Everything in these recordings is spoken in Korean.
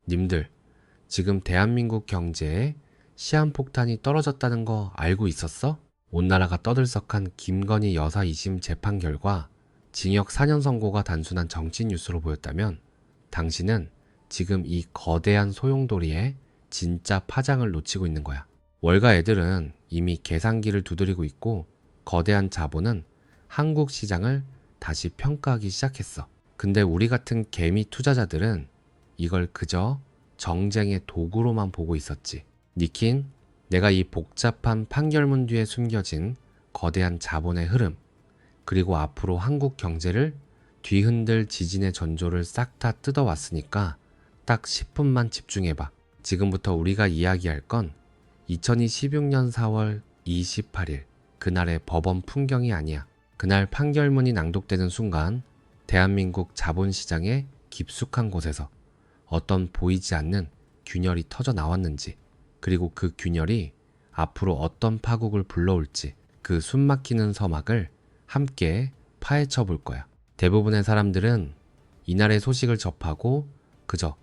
님들, 지금 대한민국 경제에 시한폭탄이 떨어졌다는 거 알고 있었어? 온 나라가 떠들썩한 김건희 여사 2심 재판 결과 징역 4년 선고가 단순한 정치 뉴스로 보였다면 당신은 지금 이 거대한 소용돌이에 진짜 파장을 놓치고 있는 거야. 월가 애들은 이미 계산기를 두드리고 있고 거대한 자본은 한국 시장을 다시 평가하기 시작했어. 근데 우리 같은 개미 투자자들은 이걸 그저 정쟁의 도구로만 보고 있었지. 니킨, 내가 이 복잡한 판결문 뒤에 숨겨진 거대한 자본의 흐름, 그리고 앞으로 한국 경제를 뒤흔들 지진의 전조를 싹 다 뜯어왔으니까 딱 10분만 집중해봐. 지금부터 우리가 이야기할 건 2026년 4월 28일 그날의 법원 풍경이 아니야. 그날 판결문이 낭독되는 순간 대한민국 자본시장의 깊숙한 곳에서 어떤 보이지 않는 균열이 터져 나왔는지, 그리고 그 균열이 앞으로 어떤 파국을 불러올지 그 숨막히는 서막을 함께 파헤쳐 볼 거야. 대부분의 사람들은 이날의 소식을 접하고 그저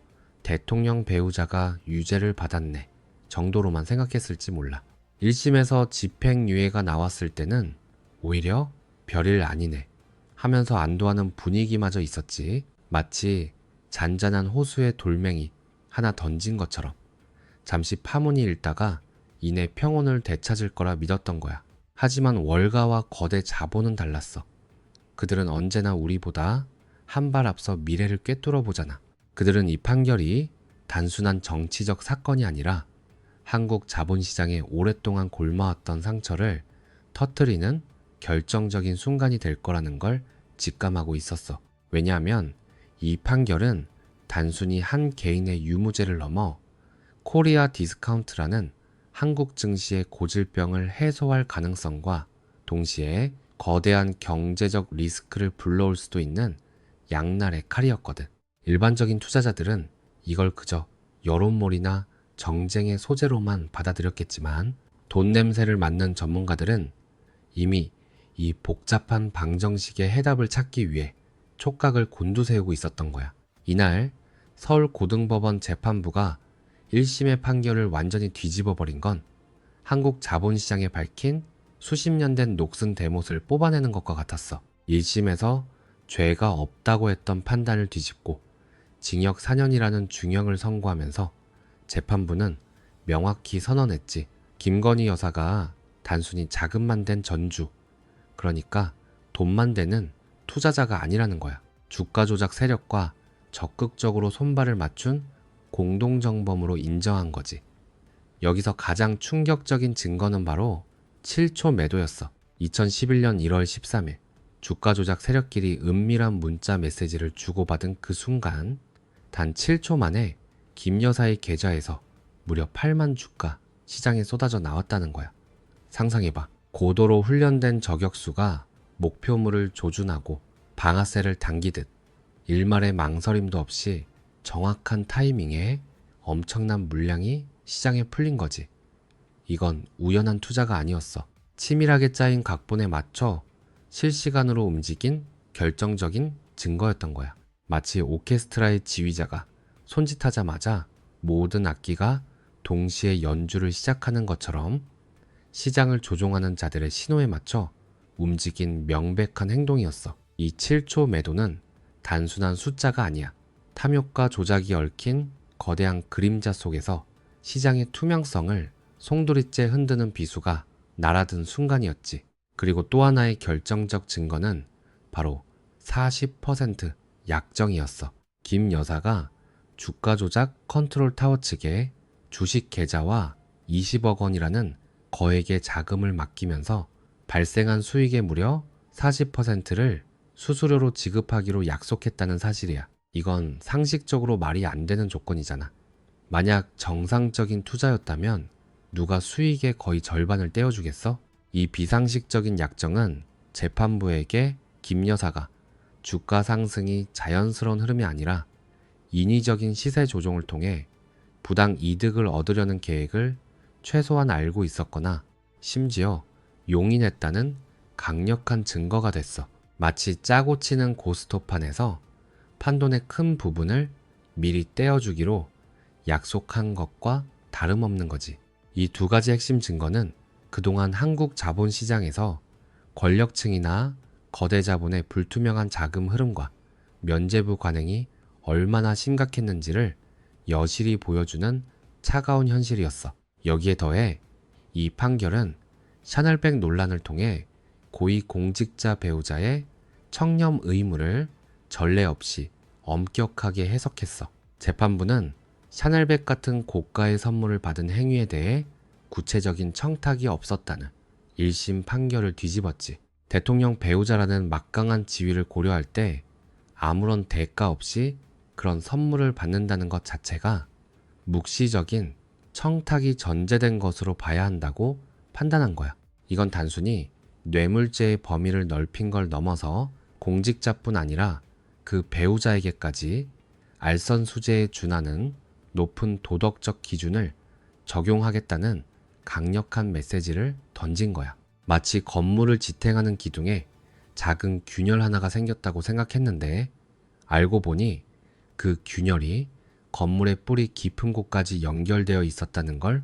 대통령 배우자가 유죄를 받았네 정도로만 생각했을지 몰라. 1심에서 집행유예가 나왔을 때는 오히려 별일 아니네 하면서 안도하는 분위기마저 있었지. 마치 잔잔한 호수에 돌멩이 하나 던진 것처럼 잠시 파문이 일다가 이내 평온을 되찾을 거라 믿었던 거야. 하지만 월가와 거대 자본은 달랐어. 그들은 언제나 우리보다 한 발 앞서 미래를 꿰뚫어 보잖아. 그들은 이 판결이 단순한 정치적 사건이 아니라 한국 자본시장에 오랫동안 골마왔던 상처를 터트리는 결정적인 순간이 될 거라는 걸 직감하고 있었어. 왜냐하면 이 판결은 단순히 한 개인의 유무죄를 넘어 코리아 디스카운트라는 한국 증시의 고질병을 해소할 가능성과 동시에 거대한 경제적 리스크를 불러올 수도 있는 양날의 칼이었거든. 일반적인 투자자들은 이걸 그저 여론몰이나 정쟁의 소재로만 받아들였겠지만 돈 냄새를 맡는 전문가들은 이미 이 복잡한 방정식의 해답을 찾기 위해 촉각을 곤두세우고 있었던 거야. 이날 서울고등법원 재판부가 1심의 판결을 완전히 뒤집어버린 건 한국 자본시장에 밝힌 수십 년 된 녹슨 대못을 뽑아내는 것과 같았어. 1심에서 죄가 없다고 했던 판단을 뒤집고 징역 4년이라는 중형을 선고하면서 재판부는 명확히 선언했지. 김건희 여사가 단순히 자금만 된 전주, 그러니까 돈만 되는 투자자가 아니라는 거야. 주가 조작 세력과 적극적으로 손발을 맞춘 공동정범으로 인정한 거지. 여기서 가장 충격적인 증거는 바로 7초 매도였어. 2011년 1월 13일 주가 조작 세력끼리 은밀한 문자 메시지를 주고받은 그 순간 단 7초 만에 김 여사의 계좌에서 무려 8만 주가 시장에 쏟아져 나왔다는 거야. 상상해봐. 고도로 훈련된 저격수가 목표물을 조준하고 방아쇠를 당기듯 일말의 망설임도 없이 정확한 타이밍에 엄청난 물량이 시장에 풀린 거지. 이건 우연한 투자가 아니었어. 치밀하게 짜인 각본에 맞춰 실시간으로 움직인 결정적인 증거였던 거야. 마치 오케스트라의 지휘자가 손짓하자마자 모든 악기가 동시에 연주를 시작하는 것처럼 시장을 조종하는 자들의 신호에 맞춰 움직인 명백한 행동이었어. 이 7초 매도는 단순한 숫자가 아니야. 탐욕과 조작이 얽힌 거대한 그림자 속에서 시장의 투명성을 송두리째 흔드는 비수가 날아든 순간이었지. 그리고 또 하나의 결정적 증거는 바로 40% 약정이었어. 김 여사가 주가 조작 컨트롤 타워 측에 주식 계좌와 20억 원이라는 거액의 자금을 맡기면서 발생한 수익의 무려 40%를 수수료로 지급하기로 약속했다는 사실이야. 이건 상식적으로 말이 안 되는 조건이잖아. 만약 정상적인 투자였다면 누가 수익의 거의 절반을 떼어주겠어? 이 비상식적인 약정은 재판부에게 김 여사가 주가 상승이 자연스러운 흐름이 아니라 인위적인 시세 조종을 통해 부당 이득을 얻으려는 계획을 최소한 알고 있었거나 심지어 용인했다는 강력한 증거가 됐어. 마치 짜고 치는 고스톱판에서 판돈의 큰 부분을 미리 떼어주기로 약속한 것과 다름없는 거지. 이 두 가지 핵심 증거는 그동안 한국 자본시장에서 권력층이나 거대 자본의 불투명한 자금 흐름과 면죄부 관행이 얼마나 심각했는지를 여실히 보여주는 차가운 현실이었어. 여기에 더해 이 판결은 샤넬백 논란을 통해 고위 공직자 배우자의 청렴 의무를 전례 없이 엄격하게 해석했어. 재판부는 샤넬백 같은 고가의 선물을 받은 행위에 대해 구체적인 청탁이 없었다는 1심 판결을 뒤집었지. 대통령 배우자라는 막강한 지위를 고려할 때 아무런 대가 없이 그런 선물을 받는다는 것 자체가 묵시적인 청탁이 전제된 것으로 봐야 한다고 판단한 거야. 이건 단순히 뇌물죄의 범위를 넓힌 걸 넘어서 공직자뿐 아니라 그 배우자에게까지 알선수재에 준하는 높은 도덕적 기준을 적용하겠다는 강력한 메시지를 던진 거야. 마치 건물을 지탱하는 기둥에 작은 균열 하나가 생겼다고 생각했는데 알고 보니 그 균열이 건물의 뿌리 깊은 곳까지 연결되어 있었다는 걸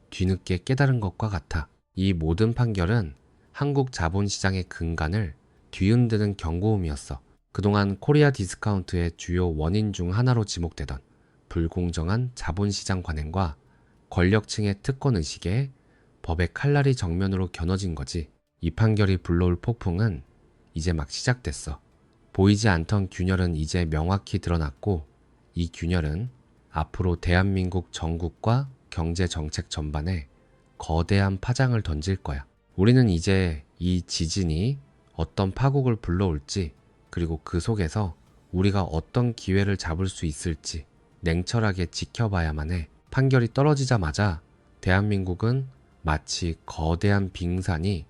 뒤늦게 깨달은 것과 같아. 이 모든 판결은 한국 자본시장의 근간을 뒤흔드는 경고음이었어. 그동안 코리아 디스카운트의 주요 원인 중 하나로 지목되던 불공정한 자본시장 관행과 권력층의 특권의식에 법의 칼날이 정면으로 겨눠진 거지. 이 판결이 불러올 폭풍은 이제 막 시작됐어. 보이지 않던 균열은 이제 명확히 드러났고 이 균열은 앞으로 대한민국 정국과 경제 정책 전반에 거대한 파장을 던질 거야. 우리는 이제 이 지진이 어떤 파국을 불러올지 그리고 그 속에서 우리가 어떤 기회를 잡을 수 있을지 냉철하게 지켜봐야만 해. 판결이 떨어지자마자 대한민국은 마치 거대한 빙산이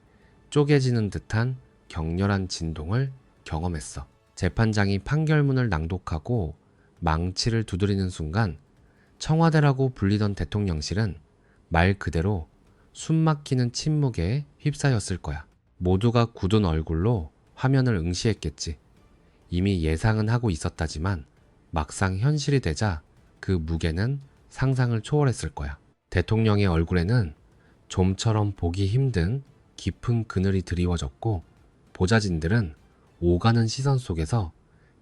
쪼개지는 듯한 격렬한 진동을 경험했어. 재판장이 판결문을 낭독하고 망치를 두드리는 순간 청와대라고 불리던 대통령실은 말 그대로 숨막히는 침묵에 휩싸였을 거야. 모두가 굳은 얼굴로 화면을 응시했겠지. 이미 예상은 하고 있었다지만 막상 현실이 되자 그 무게는 상상을 초월했을 거야. 대통령의 얼굴에는 좀처럼 보기 힘든 깊은 그늘이 드리워졌고 보좌진들은 오가는 시선 속에서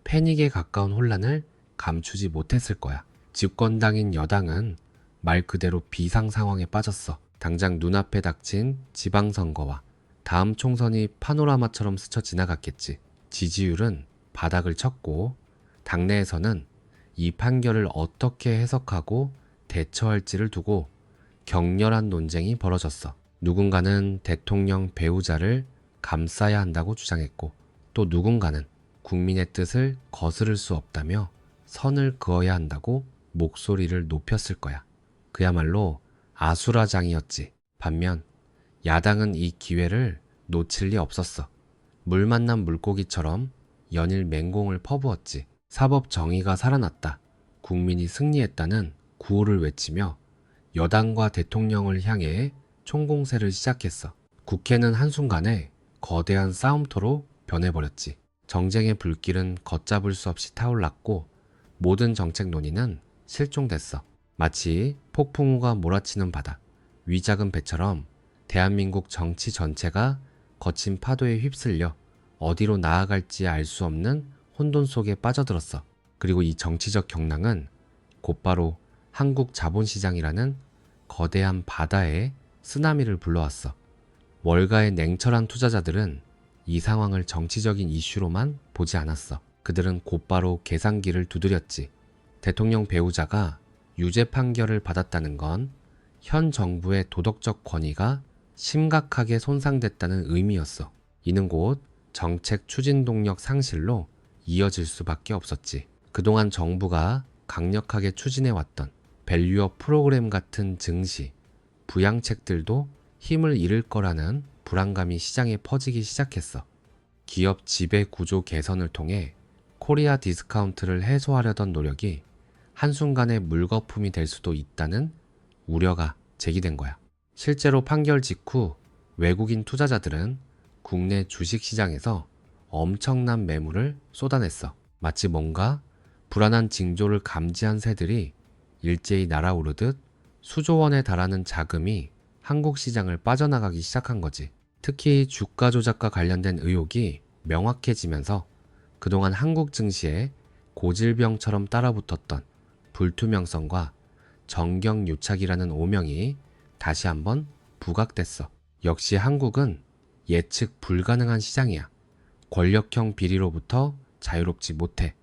패닉에 가까운 혼란을 감추지 못했을 거야. 집권당인 여당은 말 그대로 비상 상황에 빠졌어. 당장 눈앞에 닥친 지방선거와 다음 총선이 파노라마처럼 스쳐 지나갔겠지. 지지율은 바닥을 쳤고 당내에서는 이 판결을 어떻게 해석하고 대처할지를 두고 격렬한 논쟁이 벌어졌어. 누군가는 대통령 배우자를 감싸야 한다고 주장했고 또 누군가는 국민의 뜻을 거스를 수 없다며 선을 그어야 한다고 목소리를 높였을 거야. 그야말로 아수라장이었지. 반면 야당은 이 기회를 놓칠 리 없었어. 물 만난 물고기처럼 연일 맹공을 퍼부었지. 사법 정의가 살아났다. 국민이 승리했다는 구호를 외치며 여당과 대통령을 향해 총공세를 시작했어. 국회는 한순간에 거대한 싸움터로 변해버렸지. 정쟁의 불길은 걷잡을 수 없이 타올랐고 모든 정책 논의는 실종됐어. 마치 폭풍우가 몰아치는 바다, 위작은 배처럼 대한민국 정치 전체가 거친 파도에 휩쓸려 어디로 나아갈지 알 수 없는 혼돈 속에 빠져들었어. 그리고 이 정치적 경랑은 곧바로 한국 자본시장이라는 거대한 바다에 쓰나미를 불러왔어. 월가의 냉철한 투자자들은 이 상황을 정치적인 이슈로만 보지 않았어. 그들은 곧바로 계산기를 두드렸지. 대통령 배우자가 유죄 판결을 받았다는 건 현 정부의 도덕적 권위가 심각하게 손상됐다는 의미였어. 이는 곧 정책 추진 동력 상실로 이어질 수밖에 없었지. 그동안 정부가 강력하게 추진해왔던 밸류업 프로그램 같은 증시, 부양책들도 힘을 잃을 거라는 불안감이 시장에 퍼지기 시작했어. 기업 지배 구조 개선을 통해 코리아 디스카운트를 해소하려던 노력이 한순간에 물거품이 될 수도 있다는 우려가 제기된 거야. 실제로 판결 직후 외국인 투자자들은 국내 주식시장에서 엄청난 매물을 쏟아냈어. 마치 뭔가 불안한 징조를 감지한 새들이 일제히 날아오르듯 수조 원에 달하는 자금이 한국 시장을 빠져나가기 시작한 거지. 특히 주가 조작과 관련된 의혹이 명확해지면서 그동안 한국 증시에 고질병처럼 따라붙었던 불투명성과 정경유착이라는 오명이 다시 한번 부각됐어. 역시 한국은 예측 불가능한 시장이야. 권력형 비리로부터 자유롭지 못해.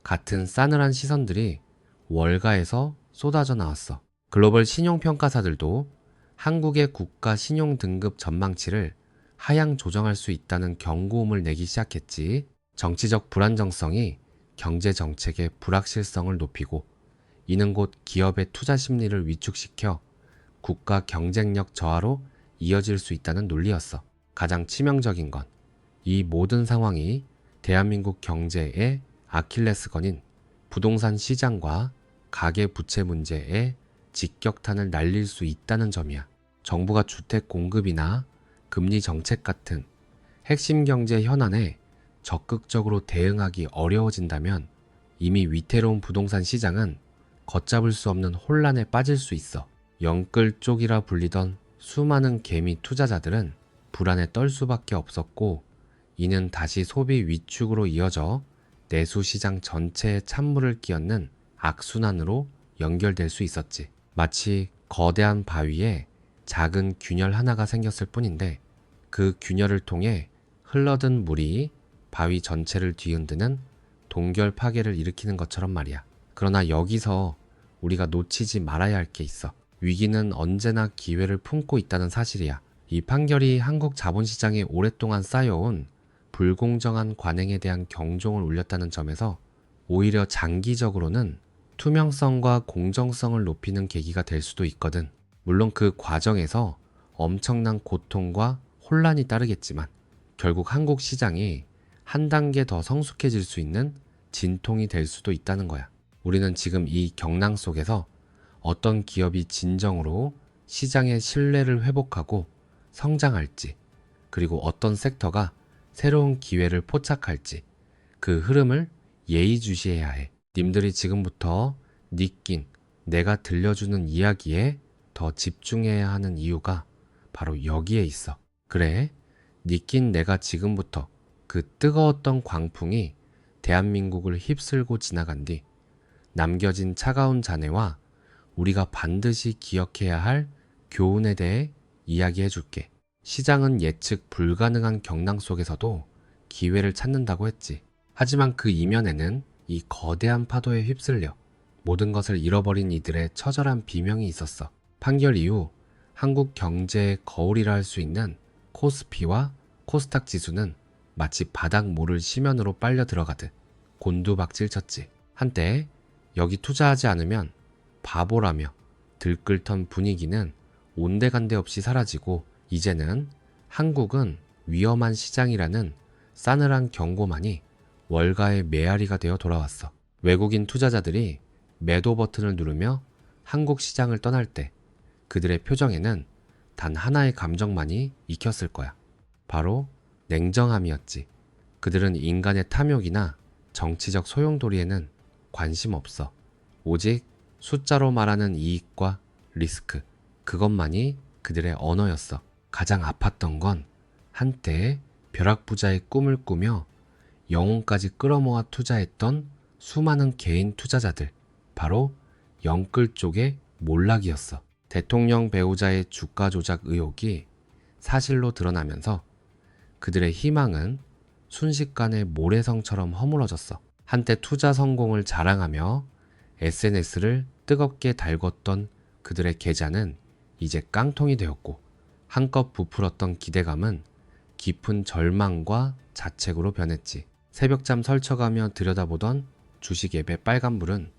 같은 싸늘한 시선들이 월가에서 쏟아져 나왔어. 글로벌 신용평가사들도 한국의 국가 신용등급 전망치를 하향 조정할 수 있다는 경고음을 내기 시작했지. 정치적 불안정성이 경제 정책의 불확실성을 높이고 이는 곧 기업의 투자 심리를 위축시켜 국가 경쟁력 저하로 이어질 수 있다는 논리였어. 가장 치명적인 건 이 모든 상황이 대한민국 경제의 아킬레스건인 부동산 시장과 가계부채 문제에 직격탄을 날릴 수 있다는 점이야. 정부가 주택 공급이나 금리 정책 같은 핵심 경제 현안에 적극적으로 대응하기 어려워진다면 이미 위태로운 부동산 시장은 걷잡을 수 없는 혼란에 빠질 수 있어. 영끌 쪽이라 불리던 수많은 개미 투자자들은 불안에 떨 수밖에 없었고 이는 다시 소비 위축으로 이어져 내수 시장 전체에 찬물을 끼얹는 악순환으로 연결될 수 있었지. 마치 거대한 바위에 작은 균열 하나가 생겼을 뿐인데 그 균열을 통해 흘러든 물이 바위 전체를 뒤흔드는 동결 파괴를 일으키는 것처럼 말이야. 그러나 여기서 우리가 놓치지 말아야 할 게 있어. 위기는 언제나 기회를 품고 있다는 사실이야. 이 판결이 한국 자본시장에 오랫동안 쌓여온 불공정한 관행에 대한 경종을 울렸다는 점에서 오히려 장기적으로는 투명성과 공정성을 높이는 계기가 될 수도 있거든. 물론 그 과정에서 엄청난 고통과 혼란이 따르겠지만 결국 한국 시장이 한 단계 더 성숙해질 수 있는 진통이 될 수도 있다는 거야. 우리는 지금 이 경랑 속에서 어떤 기업이 진정으로 시장의 신뢰를 회복하고 성장할지, 그리고 어떤 섹터가 새로운 기회를 포착할지 그 흐름을 예의주시해야 해. 님들이 지금부터 느낀 내가 들려주는 이야기에 더 집중해야 하는 이유가 바로 여기에 있어. 그래, 느낀 내가 지금부터 그 뜨거웠던 광풍이 대한민국을 휩쓸고 지나간 뒤 남겨진 차가운 잔해와 우리가 반드시 기억해야 할 교훈에 대해 이야기해 줄게. 시장은 예측 불가능한 경랑 속에서도 기회를 찾는다고 했지. 하지만 그 이면에는 이 거대한 파도에 휩쓸려 모든 것을 잃어버린 이들의 처절한 비명이 있었어. 판결 이후 한국 경제의 거울이라 할 수 있는 코스피와 코스닥 지수는 마치 바닥모를 심연으로 빨려 들어가듯 곤두박질 쳤지. 한때 여기 투자하지 않으면 바보라며 들끓던 분위기는 온데간데 없이 사라지고 이제는 한국은 위험한 시장이라는 싸늘한 경고만이 월가의 메아리가 되어 돌아왔어. 외국인 투자자들이 매도 버튼을 누르며 한국 시장을 떠날 때 그들의 표정에는 단 하나의 감정만이 익혔을 거야. 바로 냉정함이었지. 그들은 인간의 탐욕이나 정치적 소용돌이에는 관심 없어. 오직 숫자로 말하는 이익과 리스크, 그것만이 그들의 언어였어. 가장 아팠던 건 한때 벼락부자의 꿈을 꾸며 영혼까지 끌어모아 투자했던 수많은 개인 투자자들, 바로 영끌 쪽의 몰락이었어. 대통령 배우자의 주가 조작 의혹이 사실로 드러나면서 그들의 희망은 순식간에 모래성처럼 허물어졌어. 한때 투자 성공을 자랑하며 SNS를 뜨겁게 달궜던 그들의 계좌는 이제 깡통이 되었고 한껏 부풀었던 기대감은 깊은 절망과 자책으로 변했지. 새벽잠 설쳐가며 들여다보던 주식앱의 빨간불은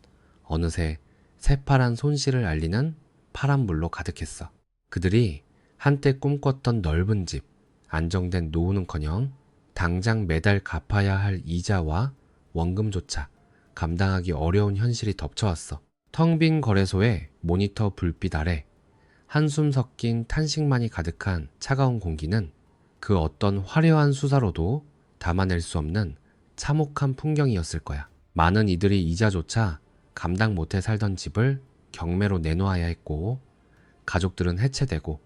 어느새 새파란 손실을 알리는 파란불로 가득했어. 그들이 한때 꿈꿨던 넓은 집, 안정된 노후는커녕 당장 매달 갚아야 할 이자와 원금조차 감당하기 어려운 현실이 덮쳐왔어. 텅 빈 거래소의 모니터 불빛 아래 한숨 섞인 탄식만이 가득한 차가운 공기는 그 어떤 화려한 수사로도 담아낼 수 없는 참혹한 풍경이었을 거야. 많은 이들이 이자조차 감당 못해 살던 집을 경매로 내놓아야 했고, 가족들은 해체되고,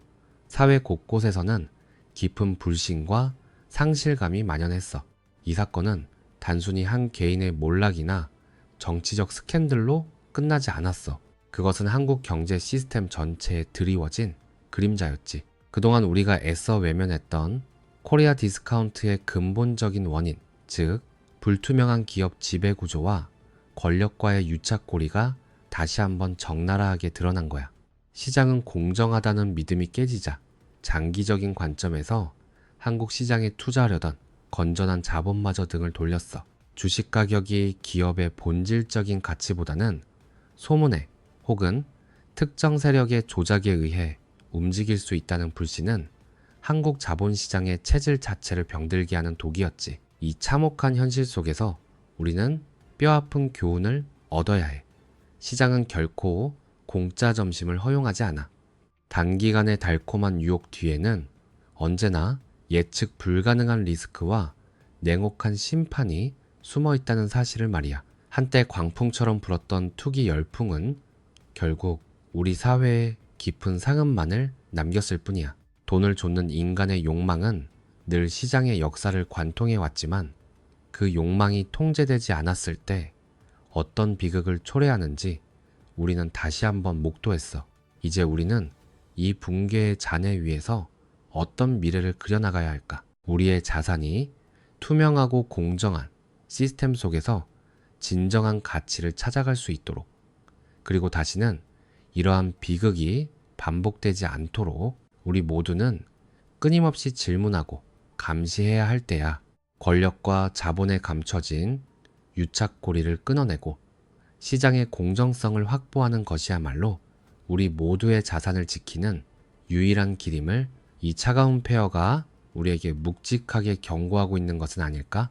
사회 곳곳에서는 깊은 불신과 상실감이 만연했어. 이 사건은 단순히 한 개인의 몰락이나 정치적 스캔들로 끝나지 않았어. 그것은 한국 경제 시스템 전체에 드리워진 그림자였지. 그동안 우리가 애써 외면했던 코리아 디스카운트의 근본적인 원인, 즉 불투명한 기업 지배 구조와 권력과의 유착고리가 다시 한번 적나라하게 드러난 거야. 시장은 공정하다는 믿음이 깨지자 장기적인 관점에서 한국 시장에 투자하려던 건전한 자본마저 등을 돌렸어. 주식 가격이 기업의 본질적인 가치보다는 소문에 혹은 특정 세력의 조작에 의해 움직일 수 있다는 불신은 한국 자본시장의 체질 자체를 병들게 하는 독이었지. 이 참혹한 현실 속에서 우리는 뼈아픈 교훈을 얻어야 해. 시장은 결코 공짜 점심을 허용하지 않아. 단기간의 달콤한 유혹 뒤에는 언제나 예측 불가능한 리스크와 냉혹한 심판이 숨어 있다는 사실을 말이야. 한때 광풍처럼 불었던 투기 열풍은 결국 우리 사회에 깊은 상흔만을 남겼을 뿐이야. 돈을 좇는 인간의 욕망은 늘 시장의 역사를 관통해 왔지만 그 욕망이 통제되지 않았을 때 어떤 비극을 초래하는지 우리는 다시 한번 목도했어. 이제 우리는 이 붕괴의 잔해 위에서 어떤 미래를 그려나가야 할까? 우리의 자산이 투명하고 공정한 시스템 속에서 진정한 가치를 찾아갈 수 있도록, 그리고 다시는 이러한 비극이 반복되지 않도록 우리 모두는 끊임없이 질문하고 감시해야 할 때야. 권력과 자본에 감춰진 유착고리를 끊어내고 시장의 공정성을 확보하는 것이야말로 우리 모두의 자산을 지키는 유일한 길임을 이 차가운 폐허가 우리에게 묵직하게 경고하고 있는 것은 아닐까?